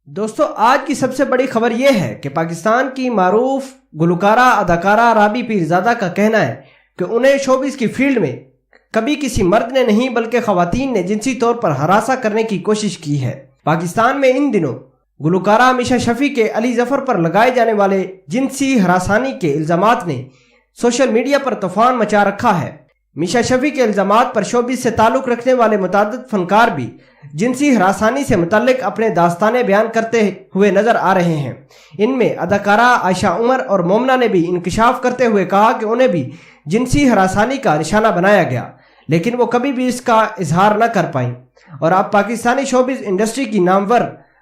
دوستو آج کی سب سے بڑی خبر یہ ہے کہ پاکستان کی معروف گلوکارہ اداکارہ رابی پیرزادہ کا کہنا ہے کہ انہیں شوبز کی فیلڈ میں کبھی کسی مرد نے نہیں بلکہ خواتین نے جنسی طور پر ہراساں کرنے کی کوشش کی ہے۔ پاکستان میں ان دنوں گلوکارہ میشا شفیع کے علی ظفر پر لگائے جانے والے جنسی ہراسانی کے الزامات نے سوشل میڈیا پر طوفان مچا رکھا ہے۔ میشا شفیع کے الزامات پر شوبز سے تعلق رکھنے والے متعدد فنکار بھی جنسی ہراسانی سے متعلق اپنے داستانیں بیان کرتے ہوئے نظر آ رہے ہیں۔ ان میں اداکارہ عائشہ عمر اور مومنہ نے بھی انکشاف کرتے ہوئے کہا کہ انہیں بھی جنسی ہراسانی کا نشانہ بنایا گیا، لیکن وہ کبھی بھی اس کا اظہار نہ کر پائیں۔ اور اب پاکستانی شوبز انڈسٹری کی نامور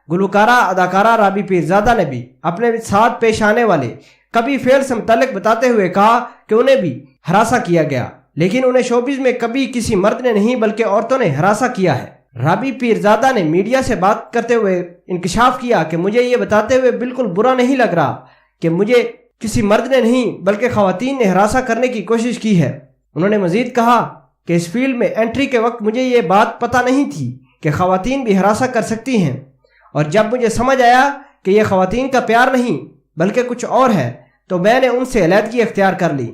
گلوکارہ اداکارہ رابی پیرزادہ نے بھی اپنے ساتھ پیش آنے والے کبھی فعل سے متعلق بتاتے ہوئے کہا کہ انہیں بھی ہراساں کیا گیا، لیکن انہیں شوبز میں کبھی کسی مرد نے نہیں بلکہ عورتوں نے ہراساں کیا ہے۔ رابی پیرزادہ نے میڈیا سے بات کرتے ہوئے انکشاف کیا کہ مجھے یہ بتاتے ہوئے بالکل برا نہیں لگ رہا کہ مجھے کسی مرد نے نہیں بلکہ خواتین نے ہراساں کرنے کی کوشش کی ہے۔ انہوں نے مزید کہا کہ اس فیلڈ میں انٹری کے وقت مجھے یہ بات پتہ نہیں تھی کہ خواتین بھی ہراساں کر سکتی ہیں، اور جب مجھے سمجھ آیا کہ یہ خواتین کا پیار نہیں بلکہ کچھ اور ہے تو میں نے ان سے علیحدگی اختیار کر لی۔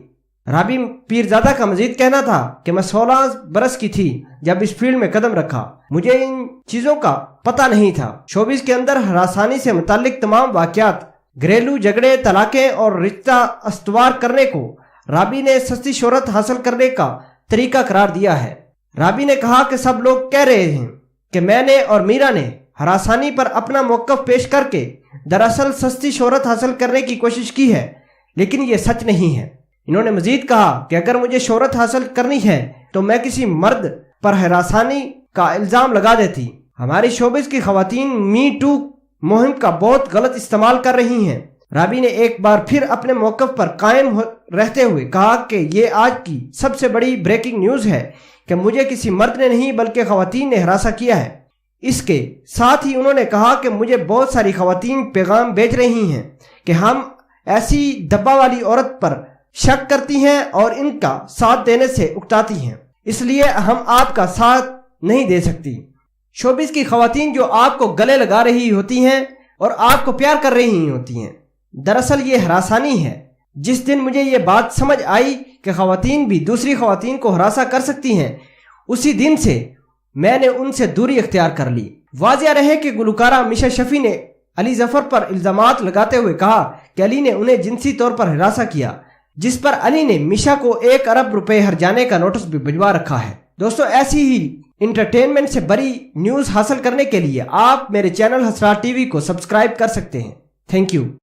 رابی پیرزادہ کا مزید کہنا تھا کہ میں 16 برس کی تھی جب اس فیلڈ میں قدم رکھا، مجھے ان چیزوں کا پتہ نہیں تھا۔ شوبز کے اندر ہراسانی سے متعلق تمام واقعات، گھریلو جھگڑے، طلاقیں اور رشتہ استوار کرنے کو رابی نے سستی شہرت حاصل کرنے کا طریقہ قرار دیا ہے۔ رابی نے کہا کہ سب لوگ کہہ رہے ہیں کہ میں نے اور میرا نے ہراسانی پر اپنا موقف پیش کر کے دراصل سستی شہرت حاصل کرنے کی کوشش کی ہے، لیکن یہ سچ نہیں ہے۔ انہوں نے مزید کہا کہ اگر مجھے شہرت حاصل کرنی ہے تو میں کسی مرد پر ہراسانی کا الزام لگا دیتی۔ ہماری شوبز کی خواتین می ٹو مہم کا بہت غلط استعمال کر رہی ہیں۔ رابی نے ایک بار پھر اپنے موقف پر قائم رہتے ہوئے کہا کہ یہ آج کی سب سے بڑی بریکنگ نیوز ہے کہ مجھے کسی مرد نے نہیں بلکہ خواتین نے ہراساں کیا ہے۔ اس کے ساتھ ہی انہوں نے کہا کہ مجھے بہت ساری خواتین پیغام بھیج رہی ہیں کہ ہم ایسی دبا والی عورت پر شک کرتی ہیں اور ان کا ساتھ دینے سے اکتاتی ہیں، اس لیے ہم آپ کا ساتھ نہیں دے سکتی۔ شوبز کی خواتین جو آپ کو گلے لگا رہی ہوتی ہیں اور آپ کو پیار کر رہی ہوتی ہیں، دراصل یہ ہراسانی ہے۔ جس دن مجھے یہ بات سمجھ آئی کہ خواتین بھی دوسری خواتین کو ہراساں کر سکتی ہیں، اسی دن سے میں نے ان سے دوری اختیار کر لی۔ واضح رہے کہ گلوکارہ میشا شفیع نے علی ظفر پر الزامات لگاتے ہوئے کہا کہ علی نے انہیں جنسی طور پر ہراساں کیا، جس پر علی نے میشا کو 1 ارب روپے ہرجانے کا نوٹس بھی بھجوا رکھا ہے۔ دوستو ایسی ہی انٹرٹینمنٹ سے بڑی نیوز حاصل کرنے کے لیے آپ میرے چینل حسرات ٹی وی کو سبسکرائب کر سکتے ہیں۔ Thank you.